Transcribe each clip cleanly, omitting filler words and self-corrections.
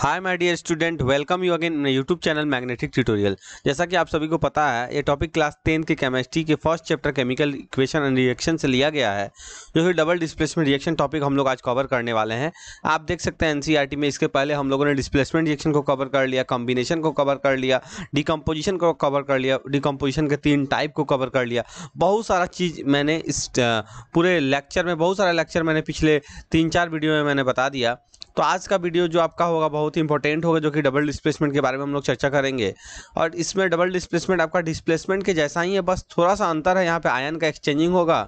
Hi my dear student, welcome you again in YouTube channel magnetic tutorial. जैसा कि आप सभी को पता है, ये टॉपिक क्लास 10 के केमिस्ट्री के first chapter chemical equation and reaction से लिया गया है, जो कि डबल डिस्प्लेसमेंट रिएक्शन टॉपिक हम लोग आज कवर करने वाले हैं। आप देख सकते हैं एनसीईआरटी में इसके पहले हम लोगों ने डिस्प्लेसमेंट रिएक्शन को कवर कर लिया, कॉम्बिनेशन को कवर कर लिया, डिकम्पोजिशन को कवर कर लिया, डिकम्पोजिशन के 3 टाइप को कवर कर लिया। बहुत सारा चीज़ मैंने इस पूरे लेक्चर में, बहुत सारा लेक्चर मैंने पिछले 3-4 वीडियो में मैंने बता दिया। तो आज का वीडियो जो आपका होगा बहुत ही इंपॉर्टेंट होगा, जो कि डबल डिस्प्लेसमेंट के बारे में हम लोग चर्चा करेंगे। और इसमें डबल डिस्प्लेसमेंट आपका डिस्प्लेसमेंट के जैसा ही है, बस थोड़ा सा अंतर है। यहाँ पे आयन का एक्सचेंजिंग होगा,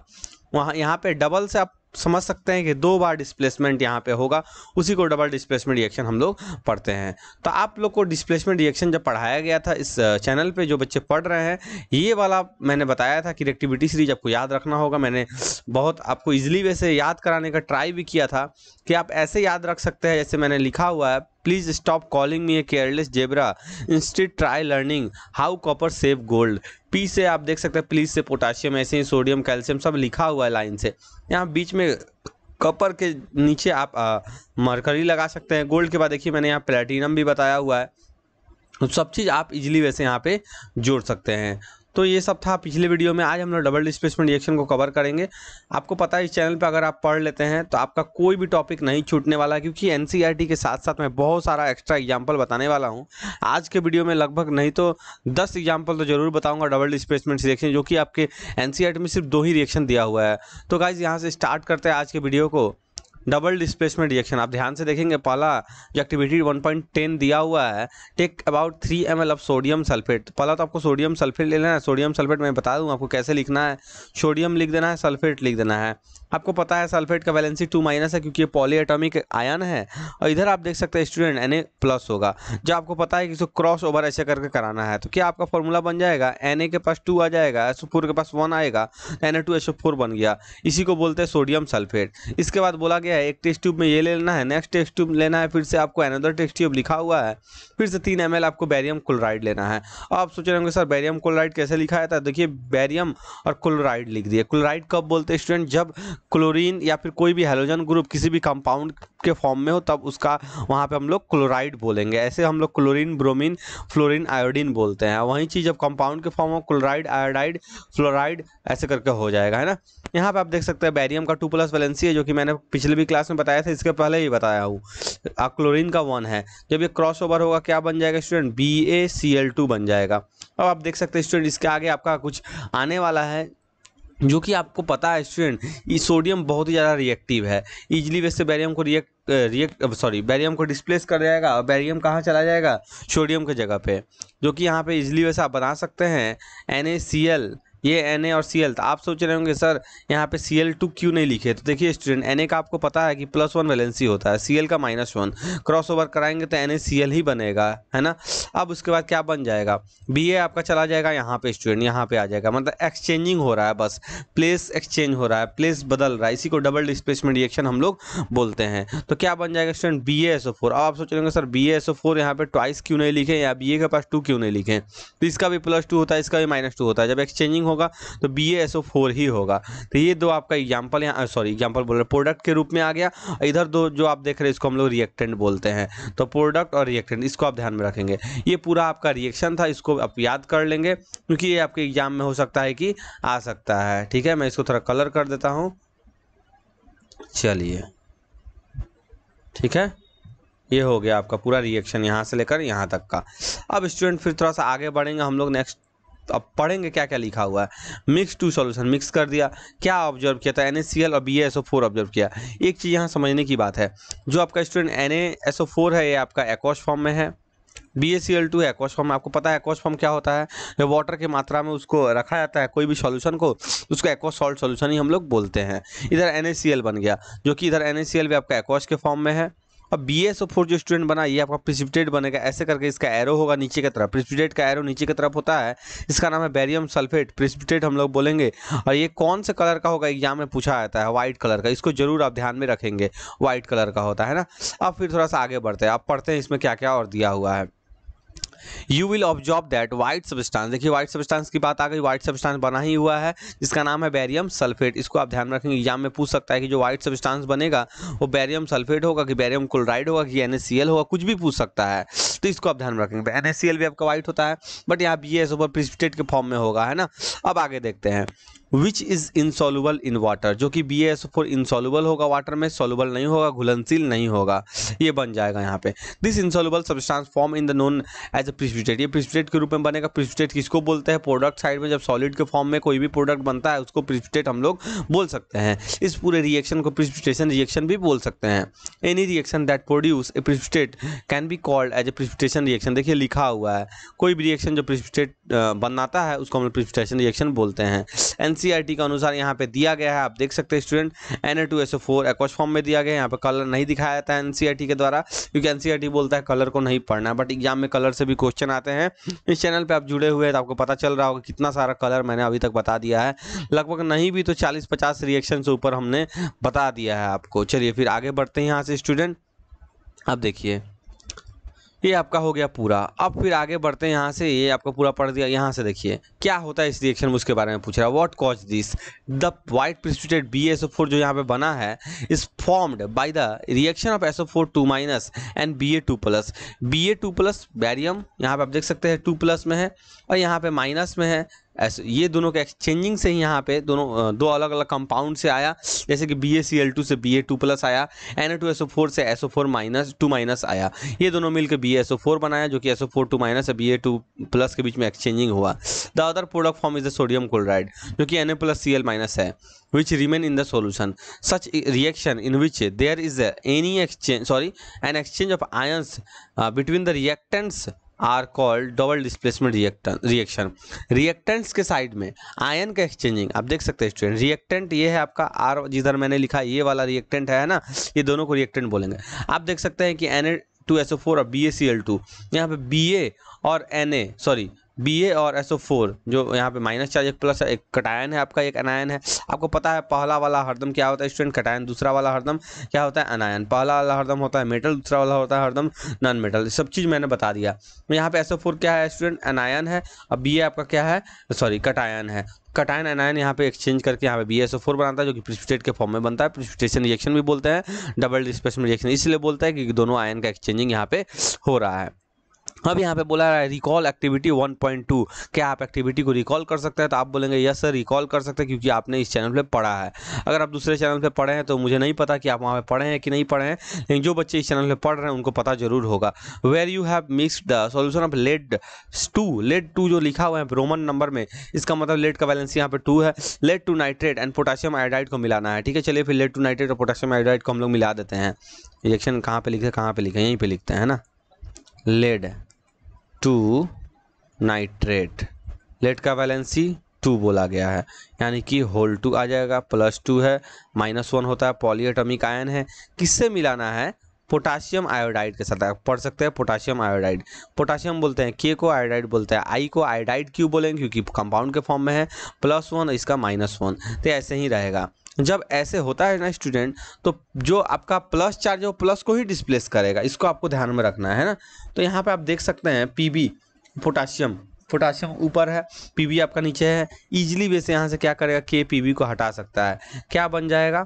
वहाँ यहाँ पे डबल से आप समझ सकते हैं कि 2 बार डिस्प्लेसमेंट यहाँ पे होगा, उसी को डबल डिस्प्लेसमेंट रिएक्शन हम लोग पढ़ते हैं। तो आप लोग को डिस्प्लेसमेंट रिएक्शन जब पढ़ाया गया था इस चैनल पे, जो बच्चे पढ़ रहे हैं, ये वाला मैंने बताया था कि रिएक्टिविटी सीरीज आपको याद रखना होगा। मैंने बहुत आपको इजीली वैसे याद कराने का ट्राई भी किया था कि आप ऐसे याद रख सकते हैं, जैसे मैंने लिखा हुआ है, please stop calling me a careless zebra, instead try learning how copper save gold. P से आप देख सकते हैं प्लीज से पोटाशियम, ऐसे ही सोडियम, कैल्शियम सब लिखा हुआ है लाइन से। यहाँ बीच में कॉपर के नीचे आप मरकरी लगा सकते हैं। गोल्ड के बाद देखिए मैंने यहाँ प्लेटिनम भी बताया हुआ है। तो सब चीज़ आप इजीली वैसे यहाँ पे जोड़ सकते हैं। तो ये सब था पिछले वीडियो में। आज हम लोग डबल डिस्प्लेसमेंट रिएक्शन को कवर करेंगे। आपको पता है इस चैनल पे अगर आप पढ़ लेते हैं तो आपका कोई भी टॉपिक नहीं छूटने वाला है, क्योंकि एनसीईआरटी के साथ साथ मैं बहुत सारा एक्स्ट्रा एग्जाम्पल बताने वाला हूँ। आज के वीडियो में लगभग नहीं तो 10 एग्जाम्पल तो जरूर बताऊँगा डबल डिस्प्लेसमेंट रिएक्शन, जो कि आपके एनसीईआरटी में सिर्फ 2 ही रिएक्शन दिया हुआ है। तो गाइज यहाँ से स्टार्ट करते हैं आज के वीडियो को। डबल डिस्प्लेसमेंट रिएक्शन आप ध्यान से देखेंगे, पहला जो एक्टिविटी 1.10 दिया हुआ है, take about 3 ml of sodium sulphate. पहला तो आपको सोडियम सल्फेट ले लेना है। सोडियम सल्फेट मैं बता दूं आपको कैसे लिखना है। सोडियम लिख देना है, सल्फेट लिख देना है। आपको पता है सल्फेट का वैलेंसी 2- है, क्योंकि ये पॉलीएटॉमिक आयन है। और इधर आप देख सकते हैं स्टूडेंट Na+ होगा। जो आपको पता है कि इसको क्रॉस ओवर ऐसे करके कराना है, तो क्या आपका फॉर्मूला बन जाएगा, Na के पास 2 आ जाएगा, SO4 के पास 1 आएगा, Na2SO4 बन गया। इसी को बोलते हैं सोडियम सल्फेट। इसके बाद बोला गया है एक टेस्ट ट्यूब में ये ले लेना है, नेक्स्ट टेस्ट ट्यूब लेना है, फिर से आपको अनदर टेस्ट ट्यूब लिखा हुआ है, फिर से 3 ml आपको बैरियम क्लोराइड लेना है। आप सोच रहे होंगे सर बैरियम क्लोराइड कैसे लिखा जाता है। देखिए बैरियम और क्लोराइड लिख दिए। क्लोराइड कब बोलते हैं स्टूडेंट, जब क्लोरीन या फिर कोई भी हैलोजन ग्रुप किसी भी कंपाउंड के फॉर्म में हो, तब उसका वहाँ पे हम लोग क्लोराइड बोलेंगे। ऐसे हम लोग क्लोरीन, ब्रोमीन, फ्लोरीन, आयोडीन बोलते हैं। वही चीज़ जब कंपाउंड के फॉर्म हो, क्लोराइड, आयोडाइड, फ्लोराइड ऐसे करके हो जाएगा, है ना। यहाँ पे आप देख सकते हैं बैरियम का 2+ वैलेंसी है, जो कि मैंने पिछले भी क्लास में बताया था, इसके पहले ही बताया हूँ। क्लोरीन का 1 है। जब ये क्रॉस ओवर होगा क्या बन जाएगा स्टूडेंट, BaCl2 बन जाएगा। अब आप देख सकते हैं स्टूडेंट इसके आगे आपका कुछ आने वाला है, जो कि आपको पता है स्टूडेंट, ये सोडियम बहुत ही ज़्यादा रिएक्टिव है। इजीली वैसे बैरियम को बैरियम को डिस्प्लेस कर जाएगा, और बैरियम कहाँ चला जाएगा, सोडियम के जगह पे, जो कि यहाँ पे इजीली वैसे आप बना सकते हैं NaCl। ये Na और Cl। तो आप सोच रहे होंगे सर यहाँ पे Cl2 क्यों नहीं लिखे। तो देखिए स्टूडेंट, Na का आपको पता है कि +1 वैलेंसी होता है, Cl का -1। क्रॉस ओवर कराएंगे तो NaCl ही बनेगा, है ना। अब उसके बाद क्या बन जाएगा, Ba आपका चला जाएगा यहाँ पे स्टूडेंट, यहाँ पे आ जाएगा। मतलब एक्सचेंजिंग हो रहा है, बस प्लेस एक्सचेंज हो रहा है, प्लेस बदल रहा है। इसी को डबल डिस्प्लेसमेंट रिएक्शन हम लोग बोलते हैं। तो क्या बन जाएगा स्टूडेंट, BaSO4। अब आप सोच रहे होंगे सर BaSO4 यहाँ पे ट्वाइस क्यों नहीं लिखे, या Ba के पास 2 क्यों नहीं लिखे। तो इसका भी +2 होता है, इसका भी -2 होता है। जब एक्सचेंजिंग होगा तो BaSO4 ही होगा। तो ये 2 आपका एग्जाम्पल यहाँ, सॉरी एग्जाम्पल बोल रहे, प्रोडक्ट के रूप में आ गया। इधर 2 जो आप देख रहे हैं इसको हम लोग रिएक्टेंट बोलते हैं। तो प्रोडक्ट और रिएक्टेंट, इसको आप ध्यान में रखेंगे। ये पूरा आपका रिएक्शन था, इसको आप याद कर लेंगे, क्योंकि ये आपके एग्जाम में हो सकता है कि आ सकता है। ठीक है, मैं इसको थोड़ा कलर कर देता हूँ। चलिए ठीक है, ये हो गया आपका पूरा रिएक्शन यहाँ से लेकर यहाँ तक का। अब स्टूडेंट फिर थोड़ा सा आगे बढ़ेंगे हम लोग। नेक्स्ट अब पढ़ेंगे क्या क्या लिखा हुआ है। मिक्स 2 सॉल्यूशन, मिक्स कर दिया। क्या ऑब्जर्व किया था, NaCl और BaSO4 ऑब्जर्व किया। एक चीज़ यहाँ समझने की बात है, जो आपका स्टूडेंट NaSO4 है, ये आपका एक्वस फॉर्म में है। BaCl2 है एक्वस फॉर्म में। आपको पता है एक्वस फॉर्म क्या होता है, जब वाटर की मात्रा में उसको रखा जाता है कोई भी सॉल्यूशन को, उसको एक्वस सॉल्ट सॉल्यूशन ही हम लोग बोलते हैं। इधर NaCl बन गया, जो कि इधर NaCl भी आपका एक्वस के फॉर्म में है। अब BaSO4 जो स्टूडेंट बना, ये आपका प्रेसिपिटेट बनेगा। ऐसे करके इसका एरो होगा नीचे की तरफ, प्रेसिपिटेट का एरो नीचे की तरफ होता है। इसका नाम है बैरियम सल्फेट, प्रेसिपिटेट हम लोग बोलेंगे। और ये कौन से कलर का होगा, एग्जाम में पूछा जाता है, व्हाइट कलर का। इसको जरूर आप ध्यान में रखेंगे, व्हाइट कलर का होता है ना। अब फिर थोड़ा सा आगे बढ़ते हैं, आप पढ़ते हैं इसमें क्या क्या और दिया हुआ है। You will observe that white substance, देखिए व्हाइट सब्सटेंस की बात आ गई, व्हाइट सब्सटेंस बना ही हुआ है जिसका नाम है बेरियम सल्फेट। इसको आप ध्यान रखेंगे, एग्जाम में पूछ सकता है कि जो व्हाइट सब्सटेंस बनेगा वो बेरियम सल्फेट होगा कि बेरियम क्लोराइड होगा कि NaCl होगा, कुछ भी पूछ सकता है, तो इसको आप ध्यान रखेंगे। NaCl भी आपका व्हाइट होता है, बट यहाँ BaSO4 प्रिसिपिटेट के फॉर्म में होगा, है ना। अब आगे देखते हैं, which is insoluble in water, जो कि BaSO4 इनसॉल्युबल होगा वाटर में, सॉल्युबल नहीं होगा, घुलनशील नहीं होगा, ये बन जाएगा यहाँ पे। This insoluble substance form in the known as a precipitate, ये प्रिसिपिटेट के रूप में बनेगा। प्रिसिपिटेट किसको बोलते हैं? प्रोडक्ट साइड में जब सॉलिड के फॉर्म में कोई भी प्रोडक्ट बनता है उसको प्रिसिपिटेट हम लोग बोल सकते हैं। इस पूरे रिएक्शन को प्रिसिपिटेशन रिएक्शन भी बोल सकते हैं। Any reaction that produce a precipitate can be called as a precipitation reaction, देखिए लिखा हुआ है, कोई भी रिएक्शन जो प्रिसिपिटेट बनाता है उसको हम लोग प्रिसिपिटेशन रिएक्शन बोलते हैं। NCERT के अनुसार यहाँ पे दिया गया है, आप देख सकते हैं स्टूडेंट, Na2SO4 एक्वस फॉर्म में दिया गया है। यहाँ पे कलर नहीं दिखाया जाता है NCERT के द्वारा, क्योंकि NCERT बोलता है कलर को नहीं पढ़ना है, बट एग्जाम में कलर से भी क्वेश्चन आते हैं। इस चैनल पे आप जुड़े हुए हैं तो आपको पता चल रहा होगा कितना सारा कलर मैंने अभी तक बता दिया है, लगभग नहीं भी तो 40-50 रिएक्शन से ऊपर हमने बता दिया है आपको। चलिए फिर आगे बढ़ते हैं यहाँ से स्टूडेंट। अब देखिए ये आपका हो गया पूरा। अब फिर आगे बढ़ते हैं यहाँ से, ये आपको पूरा पढ़ दिया। यहाँ से देखिए क्या होता है इस रिएक्शन में, उसके बारे में पूछ रहा है। What cause this the white precipitate BaSO4 जो यहाँ पे बना है is formed by the reaction of SO4 2- and Ba2+। Ba2+ barium यहाँ पे आप देख सकते हैं 2+ में है और यहाँ पे माइनस में है। ये दोनों के एक्सचेंजिंग से ही यहाँ पे दोनों दो अलग अलग कंपाउंड से आया, जैसे कि BaCl2 से Ba2+ आया, Na2SO4 से SO4-2- आया, ये दोनों मिलकर BaSO4 बनाया जो कि SO4-2- से Ba2+ के बीच में एक्सचेंजिंग हुआ। The other product form is the sodium chloride जो कि Na+Cl- है, which remain in the solution. Such reaction in which there is an exchange of ions between the reactants are called double displacement reaction. Reactants के side में ion का exchanging आप देख सकते हैं स्टूडेंट। रिएक्टेंट ये है आपका आर, जिधर मैंने लिखा ये वाला रिएक्टेंट है ना, ये दोनों को रिएक्टेंट बोलेंगे। आप देख सकते हैं कि Na2SO4 और BaCl2, यहाँ पे Ba और SO4 जो यहाँ पे माइनस चार्ज, एक प्लस एक कटायन है आपका, एक अनायन है। आपको पता है पहला वाला हरदम क्या होता है स्टूडेंट? कटायन। दूसरा वाला हरदम क्या होता है? अनायन। पहला वाला हरदम होता है मेटल, दूसरा वाला होता है हरदम नॉन मेटल। सब चीज़ मैंने बता दिया। यहाँ पे SO4 क्या है स्टूडेंट? अनायन है, और Ba आपका क्या है? कटायन है। कटायन अनायन यहाँ पे एक्सचेंज करके यहाँ पे BaSO4 बनाता है जो कि प्रिसिपिटेट के फॉर्म में बनता है। प्रिसिपिटेशन रिएक्शन भी बोलते हैं, डबल डिस्प्लेसमेंट रिएक्शन इसलिए बोलता है कि दोनों आयन का एक्सचेंजिंग यहाँ पे हो रहा है। अब यहाँ पे बोला है रिकॉल एक्टिविटी 1.2, क्या आप एक्टिविटी को रिकॉल कर सकते हैं? तो आप बोलेंगे यस सर रिकॉल कर सकते हैं, क्योंकि आपने इस चैनल पे पढ़ा है। अगर आप दूसरे चैनल पे पढ़े हैं तो मुझे नहीं पता कि आप वहाँ पे पढ़े हैं कि नहीं पढ़े हैं, लेकिन जो बच्चे इस चैनल पे पढ़ रहे हैं उनको पता जरूर होगा। Where you have mixed the solution of lead 2 जो लिखा हुआ है रोमन नंबर में, इसका मतलब लेड का वैलेंसी यहाँ पे 2 है। Lead 2 nitrate and potassium iodide को मिलाना है, ठीक है। चलिए फिर लेड 2 नाइट्रेट और पोटाशियम आयोडाइड को हम लोग मिला देते हैं। रिएक्शन कहाँ पे लिखे, यहीं पे लिखते हैं ना, लेड 2 नाइट्रेट, लेड का वैलेंसी 2 बोला गया है, यानी कि होल 2 आ जाएगा, +2 है, -1 होता है, पॉलीएटॉमिक आयन है। किससे मिलाना है? पोटाशियम आयोडाइड के साथ। आप पढ़ सकते हैं पोटाशियम आयोडाइड, पोटाशियम बोलते हैं, के को आयोडाइड बोलते हैं, आई को आयोडाइड क्यों बोलेंगे? क्योंकि कंपाउंड के फॉर्म में है, +1 इसका -1, तो ऐसे ही रहेगा। जब ऐसे होता है ना स्टूडेंट, तो जो आपका प्लस चार्ज है वो प्लस को ही डिस्प्लेस करेगा, इसको आपको ध्यान में रखना है ना। तो यहाँ पे आप देख सकते हैं Pb पोटाशियम ऊपर है, Pb आपका नीचे है। इजीली वैसे यहाँ से क्या करेगा, के Pb को हटा सकता है, क्या बन जाएगा?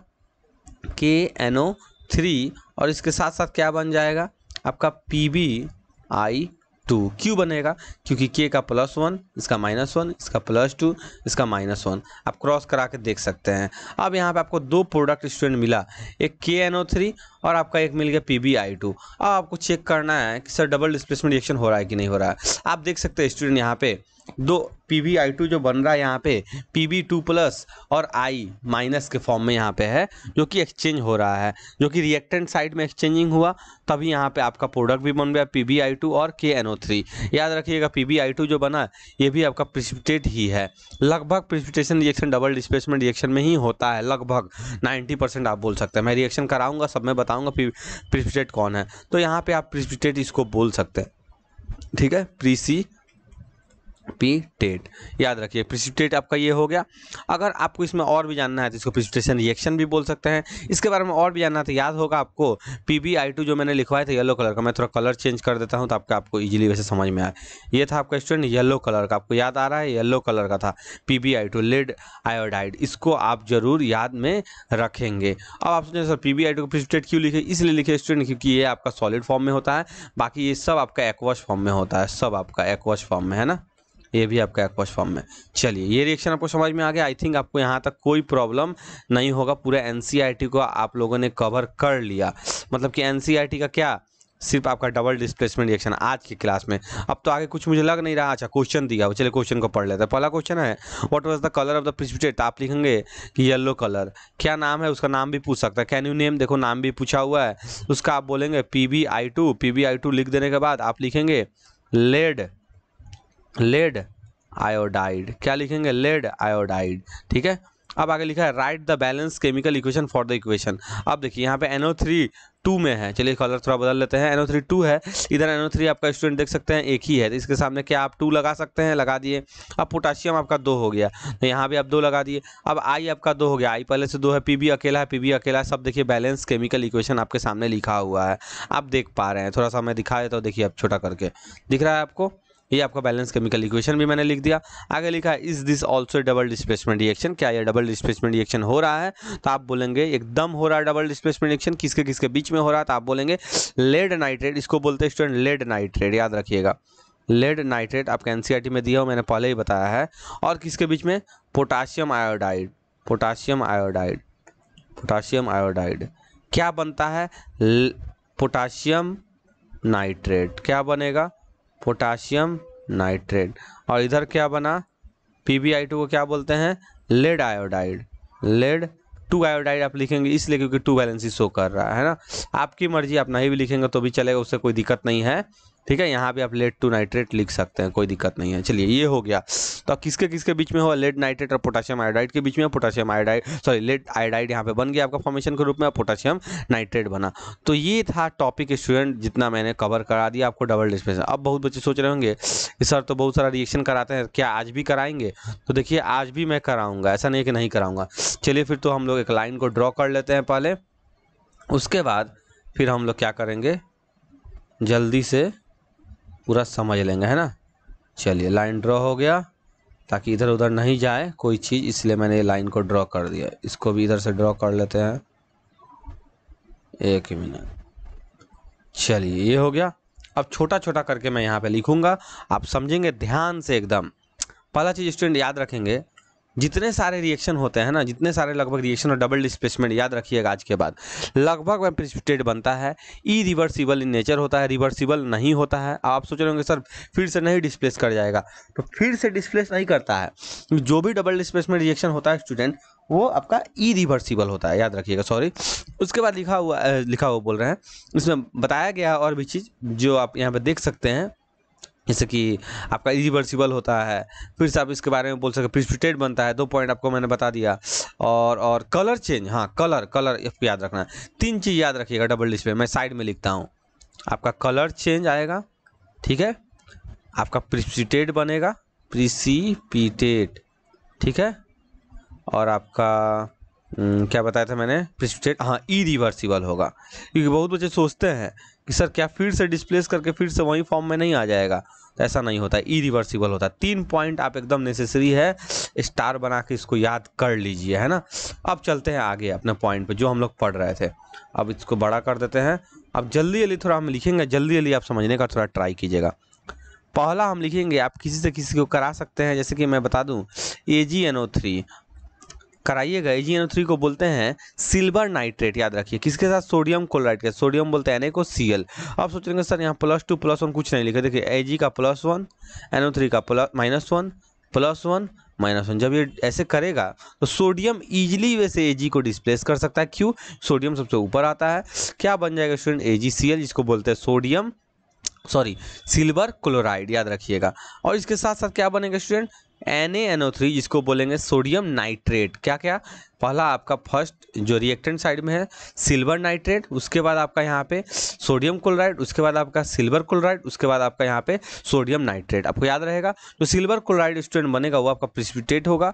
KNO3, और इसके साथ साथ क्या बन जाएगा आपका PbI2। क्यों बनेगा? क्योंकि के का +1, इसका -1, इसका +2, इसका -1। आप क्रॉस करा के देख सकते हैं। अब यहाँ पे आपको 2 प्रोडक्ट स्टूडेंट मिला, एक KNO3 और आपका एक मिल गया PbI2। अब आपको चेक करना है कि सर डबल डिस्प्लेसमेंट रिएक्शन हो रहा है कि नहीं हो रहा है। आप देख सकते हैं स्टूडेंट यहाँ पे 2 PbI2 जो बन रहा है यहाँ पे Pb2+ और I- के फॉर्म में यहाँ पे है, जो कि एक्सचेंज हो रहा है, जो कि रिएक्टेंट साइड में एक्सचेंजिंग हुआ, तभी यहाँ पे आपका प्रोडक्ट भी बन गया PbI2 और KNO3। याद रखिएगा PbI2 जो बना ये भी आपका प्रिसिपिटेट ही है। लगभग precipitation reaction double displacement reaction में ही होता है, लगभग 90% आप बोल सकते हैं। मैं रिएक्शन कराऊंगा, सब में बताऊंगा प्रिसिपिटेट कौन है, तो यहाँ पे आप प्रिसिपिटेट इसको बोल सकते हैं, ठीक है। प्रिसिपिटेट, याद रखिए प्रिसिपिटेट आपका ये हो गया। अगर आपको इसमें और भी जानना है तो इसको प्रिसिपिटेशन रिएक्शन भी बोल सकते हैं। इसके बारे में और भी जानना है तो याद होगा आपको PbI2 जो मैंने लिखवाया था येलो कलर का, मैं थोड़ा कलर चेंज कर देता हूँ तो आपको इजीली वैसे समझ में आए। ये था आपका स्टूडेंट येलो कलर का, आपको याद आ रहा है, येलो कलर का था PbI2 लेड आयोडाइड, इसको आप जरूर याद में रखेंगे। अब आप सोचें सर PbI2 को प्रिसिपिटेट क्यों लिखे, इसलिए लिखे स्टूडेंट क्योंकि ये आपका सॉलिड फॉर्म में होता है, बाकी ये सब आपका एक्वस फॉर्म में होता है, सब आपका एक्वस फॉर्म में है ना, ये भी आपका एक्वस फॉर्म में। चलिए ये रिएक्शन आपको समझ में आ गया। आई थिंक आपको यहाँ तक कोई प्रॉब्लम नहीं होगा। पूरा NCERT को आप लोगों ने कवर कर लिया, मतलब कि NCERT का क्या, सिर्फ आपका डबल डिस्प्लेसमेंट रिएक्शन आज की क्लास में। अब तो आगे कुछ मुझे लग नहीं रहा। अच्छा क्वेश्चन दिया, चलिए क्वेश्चन को पढ़ लेते हैं। पहला क्वेश्चन है what was the colour of the precipitate, आप लिखेंगे कि येलो कलर। क्या नाम है उसका, नाम भी पूछ सकता है, कैन यू नेम, देखो नाम भी पूछा हुआ है उसका, आप बोलेंगे PbI2 लिख देने के बाद आप लिखेंगे लेड आयोडाइड, क्या लिखेंगे, लेड आयोडाइड, ठीक है। अब आगे लिखा है right the balance chemical equation for the equation. अब देखिए यहाँ पे NO3 2 में है, चलिए कलर थोड़ा बदल लेते हैं, NO3 2 है, इधर NO3 आपका स्टूडेंट देख सकते हैं एक ही है, तो इसके सामने क्या आप 2 लगा सकते हैं, लगा दिए। अब पोटाशियम आपका 2 हो गया, तो यहाँ भी आप 2 लगा दिए। अब I आपका 2 हो गया, I पहले से 2 है, PB अकेला है, PB अकेला है, सब देखिए बैलेंस केमिकल इक्वेशन आपके सामने लिखा हुआ है, आप देख पा रहे हैं। थोड़ा सा मैं दिखा देता हूँ, देखिए आप छोटा करके दिख रहा है आपको, ये आपका बैलेंस केमिकल इक्वेशन भी मैंने लिख दिया। आगे लिखा है is this also double displacement reaction, क्या ये डबल डिस्प्लेसमेंट रिएक्शन हो रहा है, तो आप बोलेंगे एकदम हो रहा है डबल डिस्प्लेसमेंट रिएक्शन। किसके किसके बीच में हो रहा है, तो आप बोलेंगे लेड नाइट्रेट, इसको बोलते हैं स्टूडेंट लेड नाइट्रेट, याद रखिएगा लेड नाइट्रेट आपका NCERT में दिया हो, मैंने पहले ही बताया है। और किसके बीच में, potassium iodide, potassium iodide, potassium iodide क्या बनता है, पोटाशियम नाइट्रेट, क्या बनेगा, पोटाशियम नाइट्रेट। और इधर क्या बना, PbI2 को क्या बोलते हैं, लेड आयोडाइड, लेड 2 आयोडाइड आप लिखेंगे इसलिए क्योंकि 2 वैलेंसी शो कर रहा है ना, आपकी मर्जी, आप नहीं भी लिखेंगे तो भी चलेगा, उससे कोई दिक्कत नहीं है, ठीक है। यहाँ भी आप लेड 2 नाइट्रेट लिख सकते हैं, कोई दिक्कत नहीं है। चलिए ये हो गया। तो किसके किसके बीच में हो, लेड नाइट्रेट और पोटाशियम आयोडाइड के बीच में, potassium iodide sorry lead iodide यहाँ पे बन गया आपका फॉर्मेशन के रूप में, पोटाशियम नाइट्रेट बना। तो ये था टॉपिक स्टूडेंट, जितना मैंने कवर करा दिया आपको डबल डिस्प्लेसमेंट। अब बहुत बच्चे सोच रहे होंगे कि सर तो बहुत सारा रिएक्शन कराते हैं, क्या आज भी कराएंगे, तो देखिए आज भी मैं कराऊंगा, ऐसा नहीं कि नहीं कराऊंगा। चलिए फिर तो हम लोग एक लाइन को ड्रॉ कर लेते हैं पहले, उसके बाद फिर हम लोग क्या करेंगे, जल्दी से पूरा समझ लेंगे, है ना। चलिए लाइन ड्रॉ हो गया, ताकि इधर उधर नहीं जाए कोई चीज़, इसलिए मैंने लाइन को ड्रॉ कर दिया। इसको भी इधर से ड्रॉ कर लेते हैं, 1 मिनट। चलिए ये हो गया। अब छोटा छोटा करके मैं यहाँ पे लिखूंगा, आप समझेंगे ध्यान से एकदम। पहला चीज़ स्टूडेंट याद रखेंगे, जितने सारे रिएक्शन होते हैं ना, जितने सारे लगभग रिएक्शन और डबल डिस्प्लेसमेंट याद रखिएगा आज के बाद, लगभग में प्रिसिपिटेट बनता है, इरिवर्सिबल इन नेचर होता है, रिवर्सिबल नहीं होता है। आप सोच रहे होंगे सर फिर से नहीं डिस्प्लेस कर जाएगा, तो फिर से डिस्प्लेस नहीं करता है। जो भी डबल डिस्प्लेसमेंट रिएक्शन होता है स्टूडेंट, वो आपका इरिवर्सिबल होता है, याद रखिएगा, सॉरी। उसके बाद लिखा हुआ बोल रहे हैं, इसमें बताया गया और भी चीज़ जो आप यहाँ पर देख सकते हैं, जैसे कि आपका इरिवर्सिबल होता है, फिर से आप इसके बारे में बोल सकते, प्रिसिपिटेट बनता है, 2 पॉइंट आपको मैंने बता दिया। और कलर चेंज, हाँ कलर याद रखना है, 3 चीज़ याद रखिएगा डबल डिस्प्ले, मैं साइड में लिखता हूँ। आपका कलर चेंज आएगा, ठीक है, आपका प्रिसिपिटेट बनेगा, प्रिसिपिटेट, ठीक है, और आपका क्या बताया था मैंने, प्रिसिपिटेट, हाँ इरिवर्सिबल होगा। क्योंकि बहुत बच्चे सोचते हैं कि सर क्या फिर से डिस्प्लेस करके फिर से वही फॉर्म में नहीं आ जाएगा, तो ऐसा नहीं होता है, इरिवर्सिबल होता है। 3 पॉइंट आप एकदम नेसेसरी है, स्टार बना के इसको याद कर लीजिए, है ना। अब चलते हैं आगे अपने पॉइंट पे जो हम लोग पढ़ रहे थे। अब इसको बड़ा कर देते हैं। अब जल्दी थोड़ा हम लिखेंगे, जल्दी आप समझने का थोड़ा ट्राई कीजिएगा। पहला हम लिखेंगे, आप किसी से किसी को करा सकते हैं, जैसे कि मैं बता दूं AgNO3 कराइएगा। AgNO3 को बोलते हैं सिल्वर नाइट्रेट, याद रखिए, किसके साथ, सोडियम क्लोराइड के, सोडियम बोलते हैं NaCl। आप सोच रहे हैं सर यहाँ +2 +1 कुछ नहीं लिखे, देखिए Ag का +1, NO3 का -1 +1 -1। जब ये ऐसे करेगा तो सोडियम इजीली वैसे Ag को डिस्प्लेस कर सकता है, क्यों, सोडियम सबसे ऊपर आता है, क्या बन जाएगा स्टूडेंट, AgCl, जिसको बोलते हैं सिल्वर क्लोराइड, याद रखिएगा। और इसके साथ साथ क्या बनेगा स्टूडेंट, NaNO3 जिसको बोलेंगे सोडियम नाइट्रेट। क्या क्या, पहला आपका फर्स्ट जो रिएक्टेंट साइड में है सिल्वर नाइट्रेट, उसके बाद आपका यहाँ पे सोडियम क्लोराइड, उसके बाद आपका सिल्वर क्लोराइड, उसके बाद आपका यहाँ पे सोडियम नाइट्रेट। आपको याद रहेगा जो सिल्वर क्लोराइड स्टूडेंट बनेगा वो आपका प्रिसिपिटेट होगा।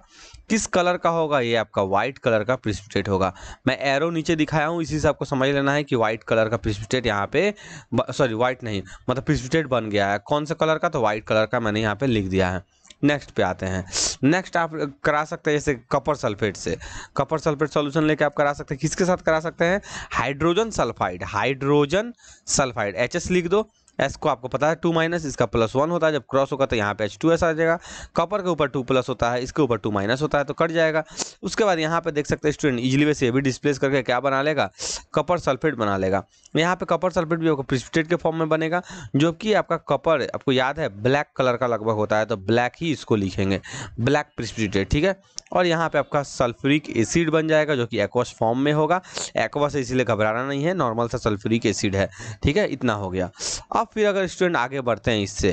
किस कलर का होगा, ये आपका व्हाइट कलर का प्रिसिपिटेट होगा। मैं एरो नीचे दिखाया हूँ, इसी से आपको समझ लेना है कि व्हाइट कलर का प्रिसिपिटेट यहाँ पे, सॉरी व्हाइट नहीं मतलब प्रिसिपिटेट बन गया है। कौन से कलर का, तो व्हाइट कलर का मैंने यहाँ पे लिख दिया है। नेक्स्ट पे आते हैं। नेक्स्ट आप करा सकते हैं जैसे कपर सल्फेट से, कपर सल्फेट सॉल्यूशन लेके आप करा सकते हैं। किसके साथ करा सकते हैं, hydrogen sulphide, hydrogen sulphide HS लिख दो। S को आपको पता है 2- इसका +1 होता है, जब क्रॉस होगा तो यहाँ पे H2S आ जाएगा। कपर के ऊपर 2+ होता है, इसके ऊपर 2- होता है तो कट जाएगा। उसके बाद यहाँ पे देख सकते हैं स्टूडेंट इजीली वैसे ये भी डिस्प्लेस करके क्या बना लेगा, कपर सल्फेट बना लेगा। यहाँ पे कपर सल्फेट भी आपको प्रिसिपिटेट के फॉर्म में बनेगा, जो कि आपका कपर आपको याद है ब्लैक कलर का लगभग होता है, तो ब्लैक ही इसको लिखेंगे, ब्लैक प्रिसिपिटेट, ठीक है। और यहाँ पे आपका सल्फ्यूरिक एसिड बन जाएगा जो कि एक्वस फॉर्म में होगा। एक्वस इसलिए घबराना नहीं है, नॉर्मल सा सल्फ्यूरिक एसिड है, ठीक है। इतना हो गया। अब फिर अगर स्टूडेंट आगे बढ़ते हैं इससे,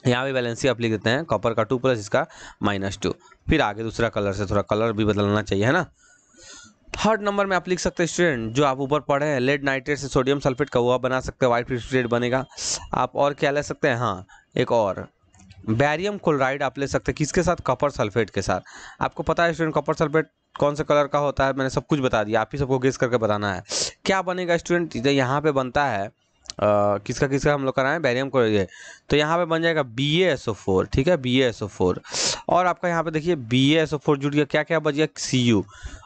यहाँ पे वैलेंसी आप लिख देते हैं कॉपर का 2+ इसका -2। फिर आगे दूसरा कलर से, थोड़ा कलर भी बदलना चाहिए है ना। थर्ड नंबर में आप लिख सकते हैं स्टूडेंट जो आप ऊपर पढ़े हैं लेड नाइट्रेट से सोडियम सल्फेट का हुआ बना सकते हैं, व्हाइट प्रिसिपिटेट बनेगा। आप और क्या ले सकते हैं, हाँ एक और बैरियम क्लोराइड आप ले सकते हैं। किसके साथ, कपर सल्फेट के साथ। आपको पता है स्टूडेंट कपर सल्फेट कौन से कलर का होता है, मैंने सब कुछ बता दिया, आप ही सबको गेस करके बताना है। क्या बनेगा स्टूडेंट, यहाँ पे बनता है किसका किसका हम लोग कराएं, बैरियम क्लोराइड, तो यहाँ पे बन जाएगा BaSO4, ठीक है, BaSO4। और आपका यहाँ पे देखिए BaSO4 जुड़ गया, क्या क्या बच गया, Cu।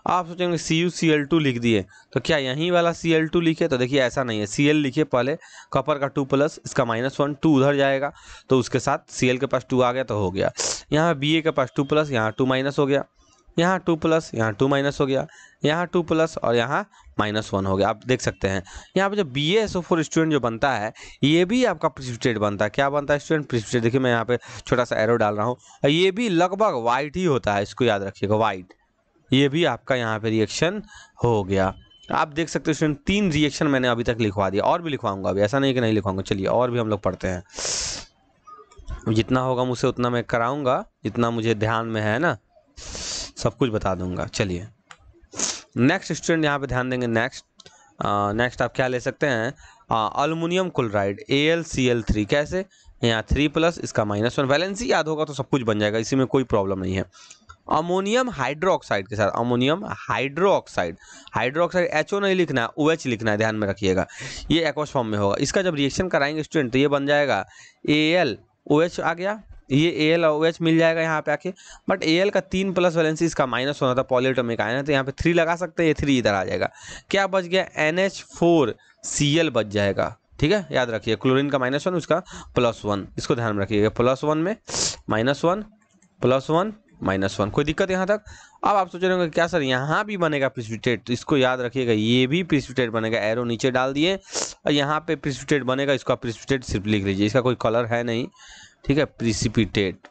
आप सोचेंगे CuCl2 लिख दिए, तो क्या यहीं वाला Cl2 लिखे, तो देखिए ऐसा नहीं है, Cl लिखिए पहले, कपर का 2+ इसका -1, 2 उधर जाएगा तो उसके साथ Cl के पास 2 आ गया तो हो गया। यहाँ Ba के पास 2+, यहाँ 2- हो गया, यहाँ 2+, यहाँ 2- हो गया, यहाँ 2+ और यहाँ -1 हो गया। आप देख सकते हैं यहाँ पे जो BaSO4 स्टूडेंट जो बनता है ये भी आपका प्रिसिपिटेट बनता है। क्या बनता है स्टूडेंट, प्रिसिपिटेट। देखिए मैं यहाँ पे छोटा सा एरो डाल रहा हूँ, और ये भी लगभग वाइट ही होता है, इसको याद रखिएगा, वाइट। ये भी आपका यहाँ पे रिएक्शन हो गया। आप देख सकते हो स्टूडेंट 3 रिएक्शन मैंने अभी तक लिखवा दिया, और भी लिखवाऊंगा अभी, ऐसा नहीं कि नहीं लिखवाऊंगा। चलिए और भी हम लोग पढ़ते हैं, जितना होगा मुझसे उतना मैं कराऊंगा, जितना मुझे ध्यान में है ना सब कुछ बता दूंगा। चलिए नेक्स्ट स्टूडेंट यहाँ पे ध्यान देंगे। नेक्स्ट आप क्या ले सकते हैं, अल्युमिनियम क्लोराइड AlCl3। कैसे, यहाँ 3+ इसका -1, वैलेंसी याद होगा तो सब कुछ बन जाएगा, इसी में कोई प्रॉब्लम नहीं है। अमोनियम हाइड्रोक्साइड के साथ, अमोनियम हाइड्रोक्साइड, हाइड्रोक्साइड HO नहीं लिखना है, OH लिखना है, ध्यान में रखिएगा। ये एक्वस फॉर्म में होगा। इसका जब रिएक्शन कराएंगे स्टूडेंट तो ये बन जाएगा AlOH आ गया, ये Al और OH मिल जाएगा यहाँ पे आके। बट Al का 3+ वैलेंसी इसका -1 होता है, पॉलीएटॉमिक आयन है, तो यहाँ पे 3 लगा सकते हैं, ये 3 इधर आ जाएगा। क्या बच गया, NH4Cl बच जाएगा, ठीक है। याद रखिए क्लोरीन का -1 उसका +1, इसको ध्यान में रखिएगा, +1 में -1 +1 -1, कोई दिक्कत यहाँ तक। अब आप सोच रहे होंगे क्या सर यहाँ भी बनेगा प्रिसिपिटेट, तो इसको याद रखिएगा ये भी प्रिसिपिटेट बनेगा। एरो नीचे डाल दिए और यहाँ पे प्रिसिपिटेट बनेगा, इसको आप प्रिसिपिटेट सिर्फ लिख लीजिए, इसका कोई कलर है नहीं, ठीक है, प्रिसिपिटेट।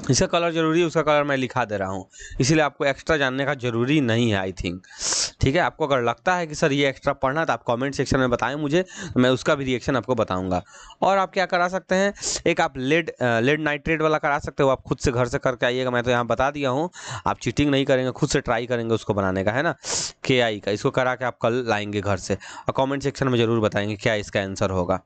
इसका कलर जरूरी है, उसका कलर मैं लिखा दे रहा हूँ, इसीलिए आपको एक्स्ट्रा जानने का जरूरी नहीं है आई थिंक, ठीक है। आपको अगर लगता है कि सर ये एक्स्ट्रा पढ़ना तो आप कमेंट सेक्शन में बताएं मुझे, तो मैं उसका भी रिएक्शन आपको बताऊंगा। और आप क्या करा सकते हैं, एक आप लेड नाइट्रेट वाला करा सकते हो, आप खुद से घर से करके आइएगा, मैं तो यहाँ बता दिया हूँ, आप चीटिंग नहीं करेंगे, खुद से ट्राई करेंगे उसको बनाने का, है ना, KI का। इसको करा के आप कल लाएंगे घर से, और कॉमेंट सेक्शन में ज़रूर बताएंगे क्या इसका आंसर होगा।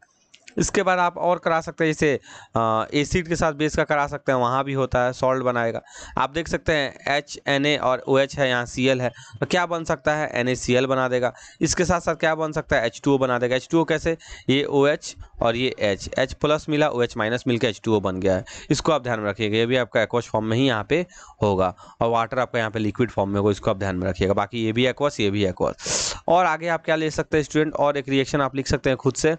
इसके बाद आप और करा सकते हैं, जैसे एसिड के साथ बेस का करा सकते हैं, वहाँ भी होता है, सॉल्ट बनाएगा। आप देख सकते हैं HNA और OH है, यहाँ Cl है, तो क्या बन सकता है, NaCl बना देगा। इसके साथ साथ क्या बन सकता है, H2O बना देगा। H2O कैसे, ये OH और ये H+ मिला, OH- मिलकर H2O बन गया है। इसको आप ध्यान में रखिएगा, ये भी आपका एक्वस फॉर्म में ही यहाँ पे होगा, और वाटर आपका यहाँ पे लिक्विड फॉर्म में होगा, इसको आप ध्यान में रखिएगा। बाकी ये भी एक्वस, ये भी एक्वस। और आगे आप क्या ले सकते हैं स्टूडेंट, और एक रिएक्शन आप लिख सकते हैं खुद से,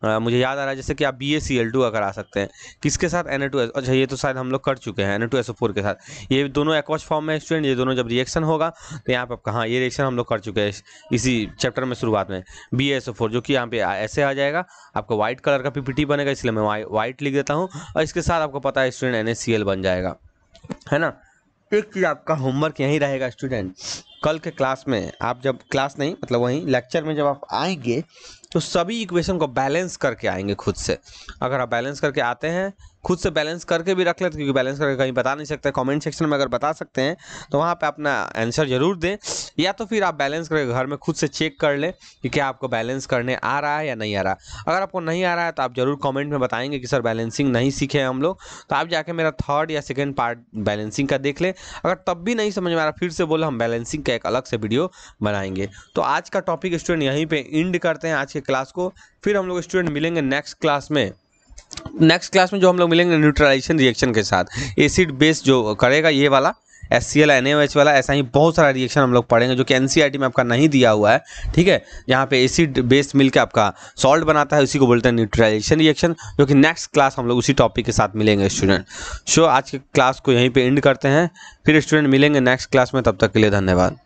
मुझे याद आ रहा है, जैसे कि आप BaCl2 अगर आ सकते हैं, किसके साथ, Na2S। अच्छा ये तो शायद हम लोग कर चुके हैं, Na2SO4 के साथ। ये दोनों एक्वस फॉर्म में स्टूडेंट, ये दोनों जब रिएक्शन होगा तो यहाँ पे आपका, हाँ ये रिएक्शन हम लोग कर चुके हैं इसी चैप्टर में शुरुआत में, BaSO4, जो कि यहाँ पे ऐसे आ जाएगा, आपको व्हाइट कलर का PPT बनेगा, इसलिए मैं व्हाइट लिख देता हूँ। और इसके साथ आपको पता है स्टूडेंट NaCl बन जाएगा, है ना। एक चीज़ आपका होमवर्क यही रहेगा स्टूडेंट, कल के क्लास में आप जब, क्लास नहीं मतलब वहीं लेक्चर में जब आप आएंगे तो सभी इक्वेशन को बैलेंस करके आएंगे खुद से। अगर आप बैलेंस करके आते हैं, खुद से बैलेंस करके भी रख लेते, क्योंकि बैलेंस करके कहीं बता नहीं सकते, कमेंट सेक्शन में अगर बता सकते हैं तो वहाँ पे अपना आंसर जरूर दें, या तो फिर आप बैलेंस करके घर में खुद से चेक कर लें कि क्या आपको बैलेंस करने आ रहा है या नहीं आ रहा। अगर आपको नहीं आ रहा है तो आप जरूर कमेंट में बताएंगे कि सर बैलेंसिंग नहीं सीखे हम लोग, तो आप जाके मेरा थर्ड या सेकेंड पार्ट बैलेंसिंग का देख ले। अगर तब भी नहीं समझ में आ रहा, फिर से बोलो, हम बैलेंसिंग का एक अलग से वीडियो बनाएंगे। तो आज का टॉपिक स्टूडेंट यहीं पे एंड करते हैं आज के क्लास को। फिर हम लोग स्टूडेंट मिलेंगे नेक्स्ट क्लास में। नेक्स्ट क्लास में जो हम लोग मिलेंगे न्यूट्रलाइजेशन रिएक्शन के साथ, एसिड बेस जो करेगा ये वाला HCl NaOH वाला, ऐसा ही बहुत सारा रिएक्शन हम लोग पढ़ेंगे जो कि NCERT में आपका नहीं दिया हुआ है, ठीक है। यहाँ पे एसिड बेस मिलकर आपका सॉल्ट बनाता है, उसी को बोलते हैं न्यूट्रलाइजेशन रिएक्शन, जो कि नेक्स्ट क्लास हम लोग उसी टॉपिक के साथ मिलेंगे स्टूडेंट। सो आज के क्लास को यहीं पे एंड करते हैं, फिर स्टूडेंट मिलेंगे नेक्स्ट क्लास में, तब तक के लिए धन्यवाद।